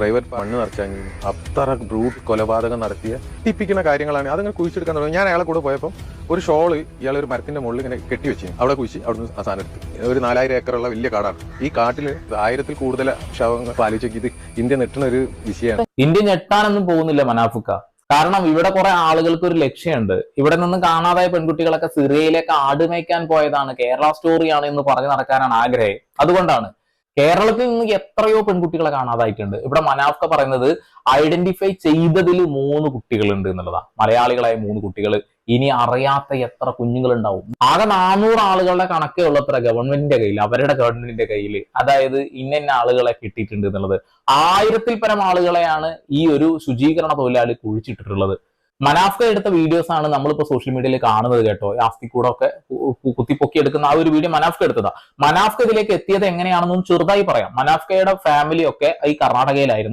Private മണ്ണ് നിറച്ചാൽ അത്ര brute കൊലപാതകം നടത്തിയ ടിപ്പിക്കുന്ന കാര്യങ്ങളാണ്. അതങ്ങനെ കുഴിച്ചെടുക്കാൻ തുടങ്ങി. ഞാൻ അയാളെ കൂടെ പോയപ്പോൾ ഒരു ഷോള് ഇയാൾ ഒരു മരത്തിന്റെ മുകളിൽ ഇങ്ങനെ കെട്ടി വെച്ചു. അവിടെ കുഴിച്ച് അവിടുന്ന് ആ സാധനം എടുത്തു. ഒരു 4000 ഏക്കറുള്ള വലിയ കാടാണ്. ഈ കാട്ടിൽ 1000-ൽ കൂടുതൽ ശവങ്ങൾ ആലോചിച്ച് ഇത് ഇന്ത്യ നെട്ടുന്ന ഒരു വിഷയമാണ്. ഇന്ത്യ ഞെട്ടാനൊന്നും പോകുന്നില്ല മനാഫുക്ക. കാരണം ഇവിടെ കുറെ ആളുകൾക്ക് ഒരു ലക്ഷ്യമുണ്ട്. ഇവിടെ നിന്ന് കാണാതായ പെൺകുട്ടികളൊക്കെ സിറിയയിലേക്ക് ആടുമേക്കാൻ പോയതാണ്, കേരള സ്റ്റോറിയാണ് എന്ന് പറഞ്ഞു നടക്കാനാണ് ആഗ്രഹം. അതുകൊണ്ടാണ് കേരളത്തിൽ നിന്ന് എത്രയോ പെൺകുട്ടികളെ കാണാതായിട്ടുണ്ട്. ഇവിടെ മനാഫ്ക പറയുന്നത് ഐഡന്റിഫൈ ചെയ്തതിൽ 3 കുട്ടികളുണ്ട് എന്നുള്ളതാണ്. മലയാളികളായ 3 കുട്ടികൾ. ഇനി അറിയാത്ത എത്ര കുഞ്ഞുങ്ങളുണ്ടാവും? ആകെ 400 ആളുകളുടെ കണക്കേ ഉള്ളത്ര ഗവൺമെന്റിന്റെ കയ്യിൽ, അവരുടെ ഗവൺമെന്റിന്റെ കയ്യിൽ. അതായത് ഇന്ന ആളുകളെ കിട്ടിയിട്ടുണ്ട് എന്നുള്ളത്. 1000-ൽ പരം ആളുകളെയാണ് ഈ ഒരു ശുചീകരണ തൊഴിലാളി കുഴിച്ചിട്ടിട്ടുള്ളത്. മനാഫ്ക എടുത്ത വീഡിയോസ് ആണ് നമ്മളിപ്പോ സോഷ്യൽ മീഡിയയിൽ കാണുന്നത് കേട്ടോ. ആസ്തി കൂടെ ഒക്കെ കുത്തിപ്പൊക്കി എടുക്കുന്ന ആ ഒരു വീഡിയോ മനാഫ്ക എടുത്തതാ. മനാഫ്ക ഇതിലേക്ക് എത്തിയത് എങ്ങനെയാണെന്നും ചെറുതായി പറയാം. മനാഫ്കയുടെ ഫാമിലി ഒക്കെ ഈ കർണാടകയിലായിരുന്നു.